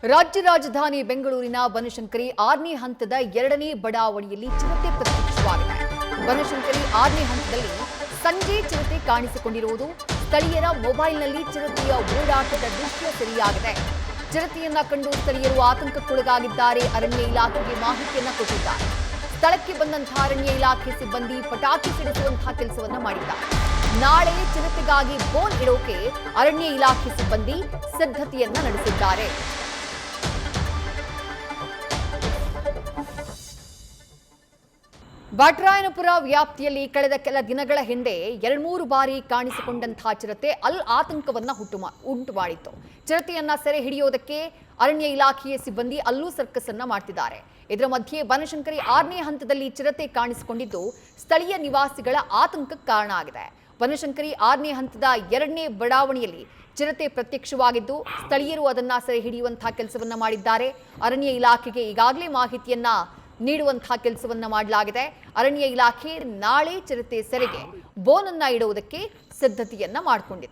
ರಾಜ್ಯ ರಾಜಧಾನಿ ಬೆಂಗಳೂರಿನ ಬನಶಂಕರಿ 6ನೇ ಹಂತದ 2ನೇ ಬಡಾವಣೆಯಲ್ಲಿ ಚಿರತೆ ಪ್ರತ್ಯಕ್ಷವಾಗಿದೆ. ಬನಶಂಕರಿ 6ನೇ ಹಂತದಲ್ಲಿ ಸಂಜೆ ಚಿರತೆ ಕಾಣಿಸಿಕೊಂಡಿರುವುದು, ಸ್ಥಳೀಯರ ಮೊಬೈಲ್ನಲ್ಲಿ ಚಿರತೆಯ ಓಡಾಟದ ದೃಶ್ಯ ಸೆರೆಯಾಗಿದೆ. ಚಿರತೆಯನ್ನ ಕಂಡು ಸ್ಥಳೀಯರು ಆತಂಕಕ್ಕೊಳಗಾಗಿದ್ದಾರೆ. ಅರಣ್ಯ ಇಲಾಖೆಗೆ ಮಾಹಿತಿಯನ್ನ ಕೊಟ್ಟಿದ್ದಾರೆ. ಸ್ಥಳಕ್ಕೆ ಬಂದಂತಹ ಅರಣ್ಯ ಇಲಾಖೆ ಸಿಬ್ಬಂದಿ ಪಟಾಕಿ ಸಿಡಿಸುವಂತಹ ಕೆಲಸವನ್ನ ಮಾಡಿದ್ದಾರೆ. ನಾಳೆ ಚಿರತೆಗಾಗಿ ಬೋನ್ ಇಡೋಕೆ ಅರಣ್ಯ ಇಲಾಖೆ ಸಿಬ್ಬಂದಿ ಸಿದ್ಧತೆಯನ್ನ ನಡೆಸಿದ್ದಾರೆ. ಬ್ಯಾಟರಾಯನಪುರ ವ್ಯಾಪ್ತಿಯಲ್ಲಿ ಕಳೆದ ಕೆಲ ದಿನಗಳ ಹಿಂದೆ 2-3 ಬಾರಿ ಕಾಣಿಸಿಕೊಂಡಂತಹ ಚಿರತೆ ಆತಂಕವನ್ನ ಉಂಟು ಮಾಡಿತ್ತು. ಚಿರತೆಯನ್ನ ಸೆರೆ ಹಿಡಿಯೋದಕ್ಕೆ ಅರಣ್ಯ ಇಲಾಖೆಯ ಸಿಬ್ಬಂದಿ ಅಲ್ಲೂ ಸರ್ಕಸ್ ಅನ್ನ ಮಾಡ್ತಿದ್ದಾರೆ. ಇದರ ಮಧ್ಯೆ ಬನಶಂಕರಿ 6ನೇ ಹಂತದಲ್ಲಿ ಚಿರತೆ ಕಾಣಿಸಿಕೊಂಡಿದ್ದು ಸ್ಥಳೀಯ ನಿವಾಸಿಗಳ ಆತಂಕಕ್ಕೆ ಕಾರಣ ಆಗಿದೆ. ಬನಶಂಕರಿ 6ನೇ ಹಂತದ 2ನೇ ಬಡಾವಣೆಯಲ್ಲಿ ಚಿರತೆ ಪ್ರತ್ಯಕ್ಷವಾಗಿದ್ದು ಸ್ಥಳೀಯರು ಅದನ್ನ ಸೆರೆ ಹಿಡಿಯುವಂತಹ ಕೆಲಸವನ್ನ ಮಾಡಿದ್ದಾರೆ. ಅರಣ್ಯ ಇಲಾಖೆಗೆ ಈಗಾಗಲೇ ಮಾಹಿತಿಯನ್ನ ನೀಡುವಂತಹ ಕೆಲಸವನ್ನ ಮಾಡಲಾಗಿದೆ. ಅರಣ್ಯ ಇಲಾಖೆ ನಾಳೆ ಚಿರತೆ ಸೆರೆಗೆ ಬೋನನ್ನ ಇಡುವುದಕ್ಕೆ ಸಿದ್ಧತೆಯನ್ನ ಮಾಡಿಕೊಂಡಿದೆ.